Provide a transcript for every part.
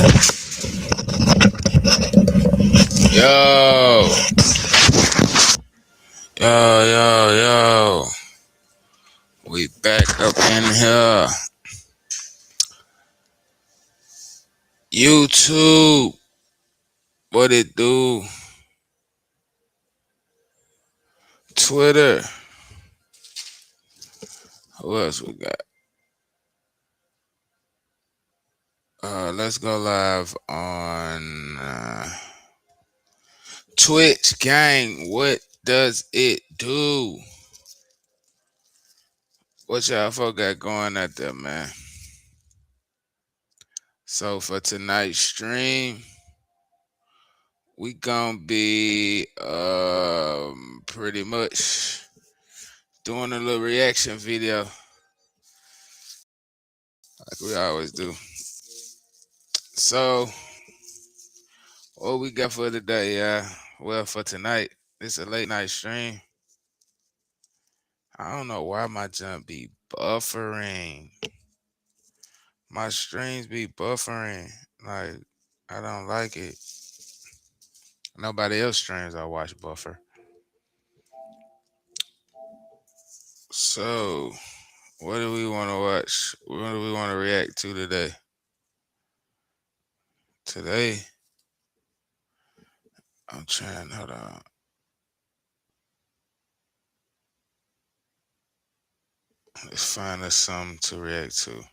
Yo, yo. We back up in here. YouTube, what it do? Twitter, who else we got? Let's go live on Twitch, gang. What does it do? What y'all folk got going out there, man? So for tonight's stream, we gonna be pretty much doing a little reaction video like we always do. So what we got for today, yeah? Well, for tonight, it's a late night stream. I don't know why my jump be buffering. My streams be buffering. Like, I don't like it. Nobody else streams I watch buffer. So, what do we want to watch? What do we want to react to today? Today, I'm trying, hold on. Let's find us something to react to.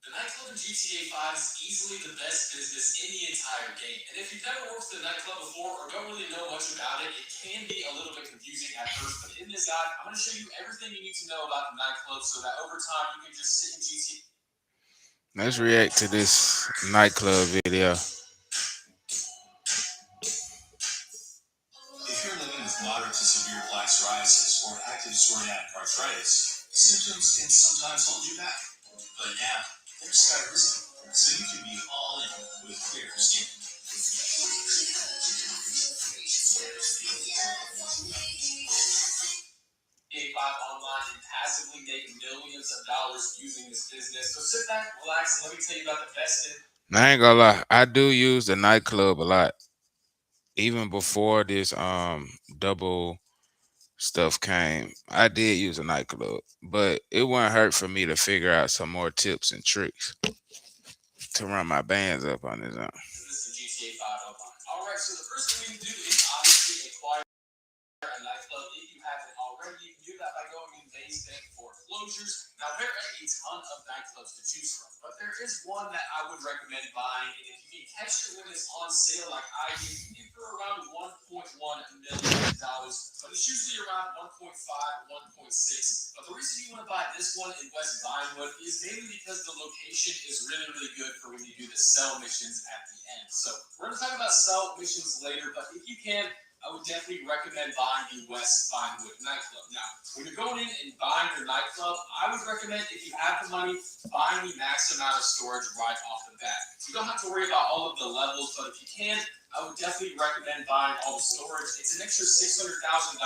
The nightclub in GTA 5 is easily the best business in the entire game. And if you've never worked in a nightclub before or don't really know much about it, it can be a little bit confusing at first. But in this guide, I'm going to show you everything you need to know about the nightclub so that over time you can just sit in GTA. Let's react to this nightclub video. If you're living with moderate to severe plaque psoriasis or active psoriatic arthritis, symptoms can sometimes hold you back. But now, there's Skyrizi, so you can be all in with clear skin. GTA 5 online and passively make millions of dollars using this business. So sit back, relax, and let me tell you about the best thing. I ain't gonna lie, I do use the nightclub a lot. Even before this double stuff came, I did use a nightclub, but it wouldn't hurt for me to figure out some more tips and tricks to run my bands up on this. This is GTA 5 online. All right, so the first thing we need to do is obviously acquire a nightclub. If you haven't already, you can do that by going in Days Bank foreclosures. Now, there are a ton of nightclubs to choose from, but there is one that I would recommend buying, and if you can catch it when it's on sale like I did, you can for around $1.1 million, but it's usually around 1.5, 1.6. But the reason you want to buy this one in West Vinewood is mainly because the location is really, really good for when you do the sell missions at the end. So we're going to talk about sell missions later, but if you can, I would definitely recommend buying the West Vinewood nightclub. Now, when you're going in and buying your nightclub, I would recommend, if you have the money, buying the max amount of storage right off the bat. You don't have to worry about all of the levels, but if you can, I would definitely recommend buying all the storage. It's an extra $600,000,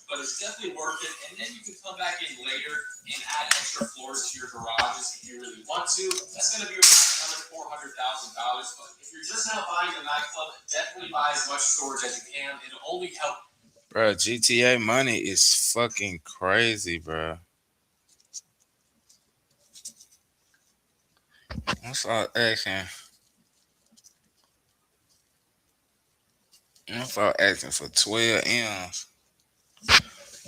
but it's definitely worth it. And then you can come back in later and add extra floors to your garages if you really want to. That's going to be around another $400,000. But if you're just now buying a nightclub, definitely buy as much storage as you can. It'll only help. Bro, GTA money is fucking crazy, bro. What's all asking? I'm asking for 12 M's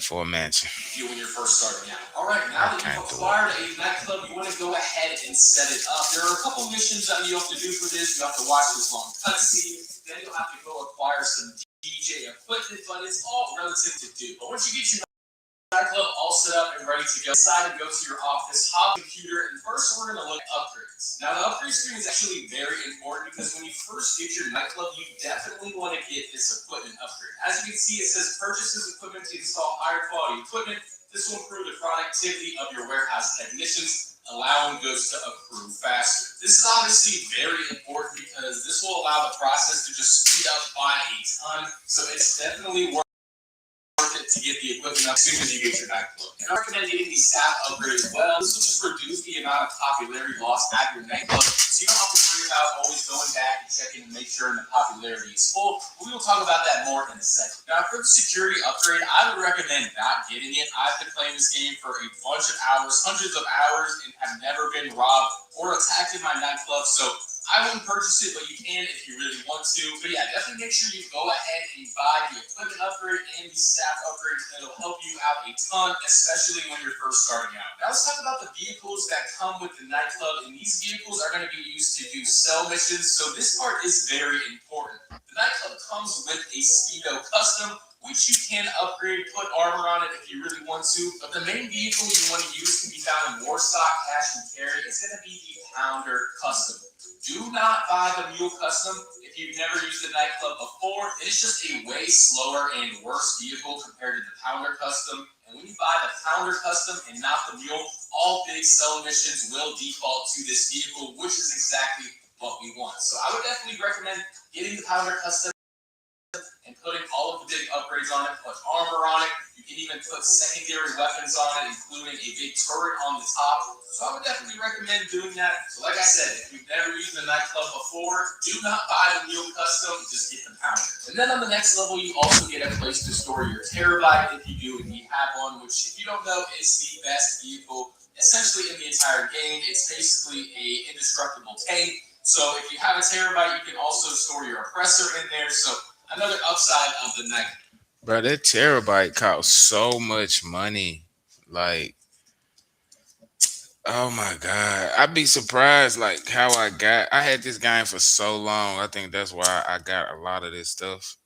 for a mansion. You when you're first starting out. All right, now that you've acquired a nightclub, you want to go ahead and set it up. There are a couple missions that you have to do for this. You have to watch this long cutscene. Then you'll have to go acquire some DJ equipment, but it's all relative to do. But once you get your nightclub all set up and ready to go. Decide to go to your office, hop computer, and first we're going to look at upgrades. Now, the upgrade screen is actually very important because when you first get your nightclub, you definitely want to get this equipment upgrade. As you can see, it says purchase this equipment to install higher quality equipment. This will improve the productivity of your warehouse technicians, allowing goods to accrue faster. This is obviously very important because this will allow the process to just speed up by a ton. So it's definitely worth it to get the equipment up as soon as you get your nightclub. And I recommend getting the staff upgrade as well. This will just reduce the amount of popularity lost at your nightclub, so you don't have to worry about always going back and checking to make sure the popularity is full. We will talk about that more in a second. Now, for the security upgrade, I would recommend not getting it. I've been playing this game for a bunch of hours, hundreds of hours, and have never been robbed or attacked in my nightclub, so I wouldn't purchase it, but you can if you really want to. But yeah, definitely make sure you go ahead and buy the equipment upgrade and the staff upgrade. It'll help you out a ton, especially when you're first starting out. Now let's talk about the vehicles that come with the nightclub, and these vehicles are going to be used to do cell missions, so this part is very important. The nightclub comes with a Speedo Custom, which you can upgrade, put armor on it if you really want to. But the main vehicle you want to use can be found in Warstock, Cash and Carry. It's going to be the Pounder Custom. Do not buy the Mule Custom if you've never used the nightclub before. It is just a way slower and worse vehicle compared to the Pounder Custom. And when you buy the Pounder Custom and not the Mule, all big cell missions will default to this vehicle, which is exactly what we want. So I would definitely recommend getting the Pounder Custom and putting all of the big upgrades on it, put armor on it. You can even put secondary weapons on it, including a big turret on the top. So I would definitely recommend doing that. So like I said, if you've never used the nightclub before, do not buy the Mule Custom, just get the Pounder. And then on the next level, you also get a place to store your Terabyte if you do indeed have one, which if you don't know is the best vehicle essentially in the entire game. It's basically a indestructible tank. So if you have a Terabyte, you can also store your oppressor in there. So another upside of the nightclub. Bro, that terabyte costs so much money. Like, oh my god, I'd be surprised like how I had this game for so long. I think that's why I got a lot of this stuff,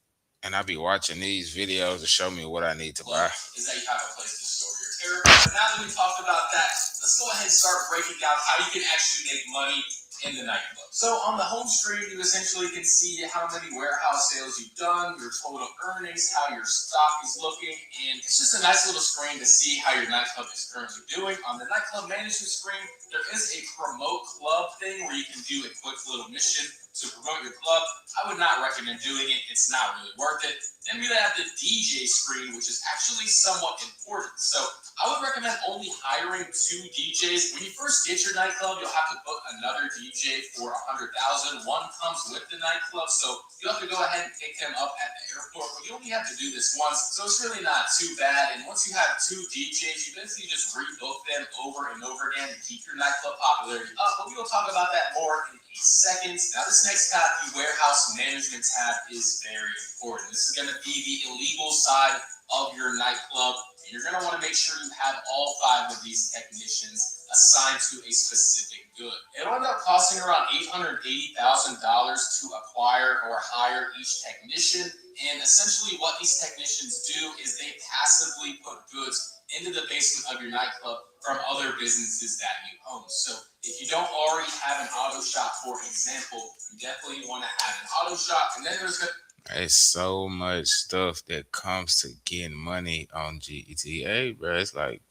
and I be watching these videos to show me what I need to buy. Is that you have a place to store your Terabyte. Now that we talked about that, let's go ahead and start breaking down how you can actually make money in the nightclub. So on the home screen, you essentially can see how many warehouse sales you've done, your total earnings, how your stock is looking, and it's just a nice little screen to see how your nightclub is currently doing. On the nightclub management screen, there is a promote club thing where you can do a quick little mission to promote your club. I would not recommend doing it. It's not really worth it. Then we have the DJ screen, which is actually somewhat important. So I would recommend only hiring 2 DJs. When you first get your nightclub, you'll have to book another DJ for $100,000. One comes with the nightclub, so you'll have to go ahead and pick him up at the airport. But you only have to do this once, so it's really not too bad. And once you have 2 DJs, you basically just rebook them over and over again to keep your nightclub popularity up. But we will talk about that more in a second. Now, this next tab, the warehouse management tab, is very important. This is going to be the illegal side of your nightclub. And you're going to want to make sure you have all 5 of these technicians assigned to a specific good. It'll end up costing around $880,000 to acquire or hire each technician. And essentially what these technicians do is they passively put goods into the basement of your nightclub from other businesses that you own. So if you don't already have an auto shop, for example, you definitely want to have an auto shop. And then there's It's so much stuff that comes to getting money on GTA, bro. It's like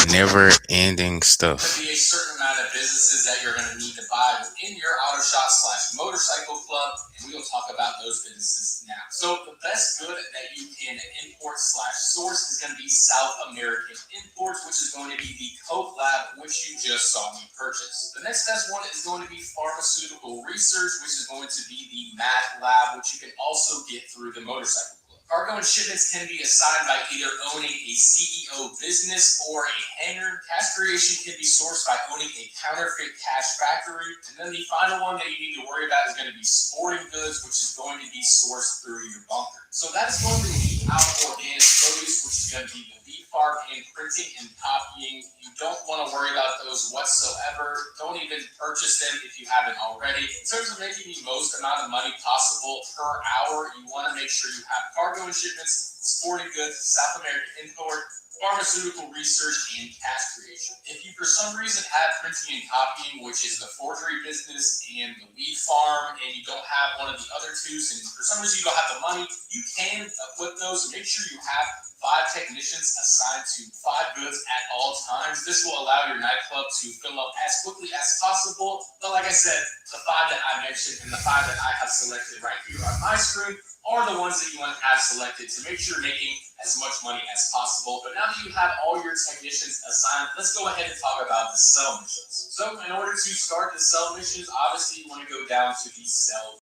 never ending stuff. be a certain amount of businesses that you're going to need to buy within your auto shop / motorcycle club, and we will talk about those businesses now. So the best good that you can import / source is going to be South American Imports, which is going to be the Coke Lab, which you just saw me purchase. The next best one is going to be Pharmaceutical Research, which is going to be the Math Lab, which you can also get through the motorcycle. Cargo and shipments can be assigned by either owning a CEO business or a hangar. Cash creation can be sourced by owning a counterfeit cash factory. And then the final one that you need to worry about is going to be sporting goods, which is going to be sourced through your bunker. So that is going to be out organic produce, which is going to be the beef farm and printing and copying. You don't want to worry about those whatsoever. Don't even purchase them if you haven't already. In terms of making the most amount of money possible per hour, you want to make sure you have cargo and shipments, sporting goods, South American import, pharmaceutical research, and cash creation. If you for some reason have printing and copying, which is the forgery business and the weed farm, and you don't have one of the other two, and for some reason you don't have the money, you can equip those. Make sure you have 5 technicians assigned to 5 goods at all times. This will allow your nightclub to fill up as quickly as possible. But like I said, the 5 that I mentioned and the 5 that I have selected right here on my screen are the ones that you want to have selected to make sure you're making as much money as possible. But now that you have all your technicians assigned, let's go ahead and talk about the sell missions. So in order to start the sell missions, obviously you want to go down to the sell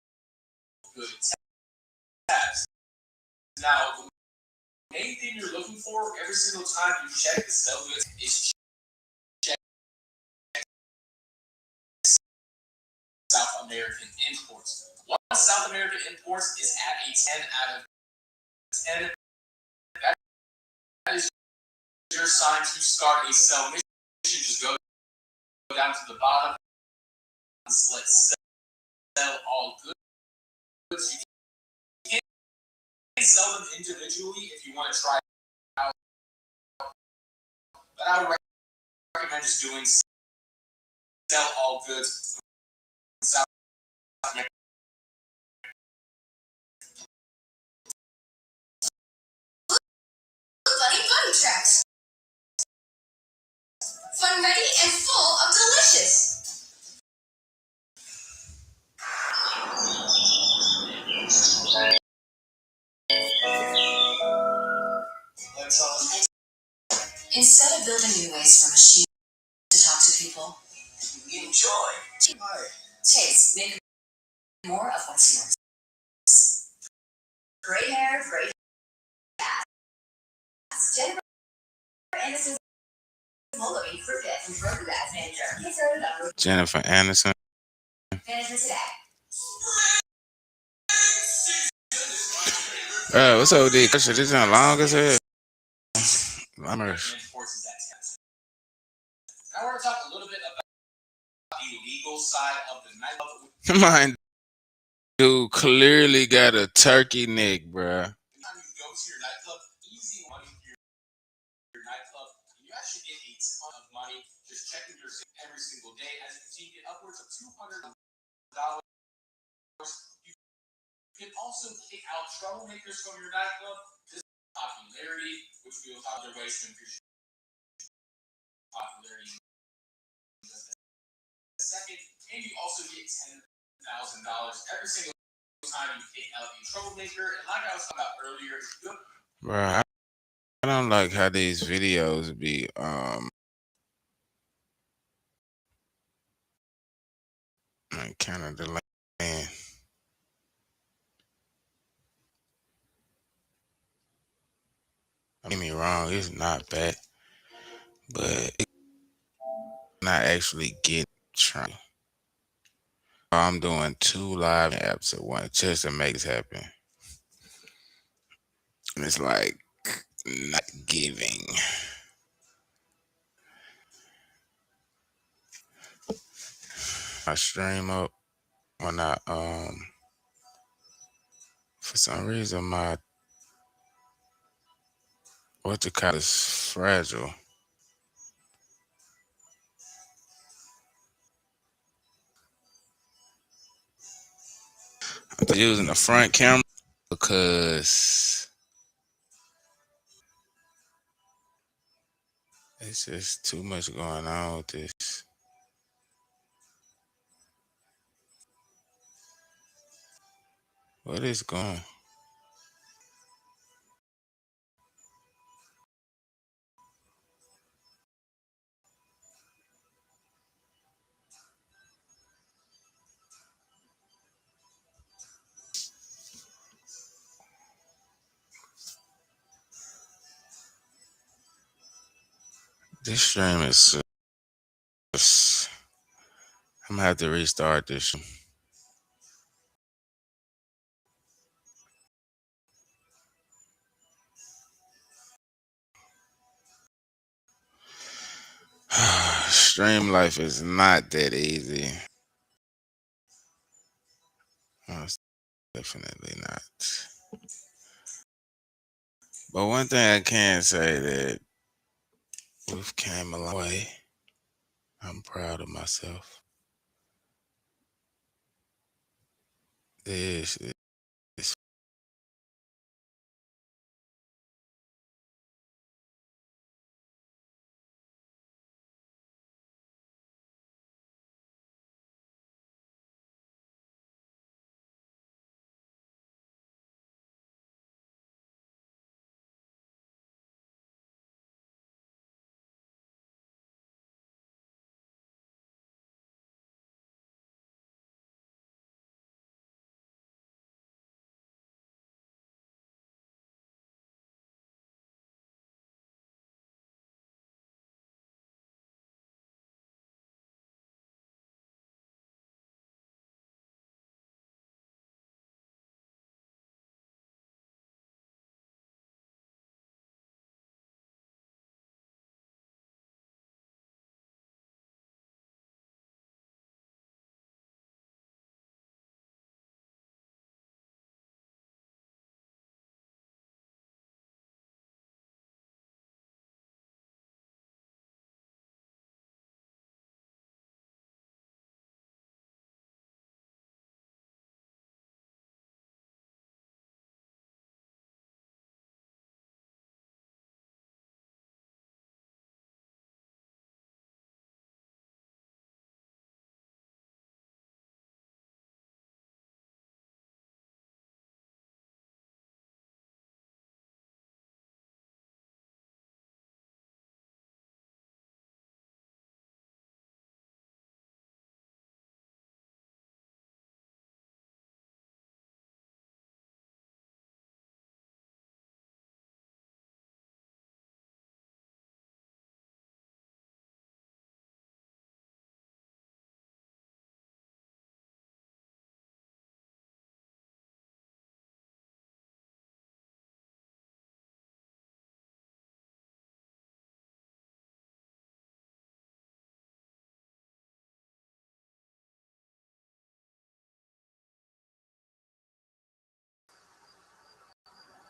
good tabs. Now, the main thing you're looking for every single time you check the sell goods is check South American imports. Once South American imports is at a 10 out of 10, that is your sign to start a sell mission. Just go down to the bottom and select sell all goods. You can sell them individually if you want to try it out, but I would recommend just doing sell all goods. South America. Funny tracks. Fun, ready, and full of delicious. Instead of building new ways for machines to talk to people, enjoy. Taste, make more of what's yours. Great hair, great ass. Jennifer Aniston's following Cricket from Grogu as manager. He started on Jennifer Aniston. manager today. What's up with this? This is long as hell. Lammers. Now we're going to talk a little bit about the legal side of the nightclub. Mine dude clearly got a turkey neck, bruh. Anytime you go to your nightclub, easy money for your nightclub, and you actually get a ton of money just checking your zip every single day. As you can see, you get upwards of $200. You can also kick out troublemakers from your nightclub. This is popularity, which we will talk about ways to increase popularity in just a second. And you also get $10,000 every single time you kick out a troublemaker. And like I was talking about earlier, Bruh, I don't like how these videos be kind of delaying. Don't get me wrong, it's not bad, but it's not actually get trying. I'm doing 2 live apps at once just to make this happen. And it's like not giving. I stream up when I for some reason my what you call is fragile. I'm using the front camera because it's just too much going on with this. What is going? This stream is. I'm gonna have to restart this. Dream life is not that easy. Most definitely not. But one thing I can say that we've came a long way. I'm proud of myself. This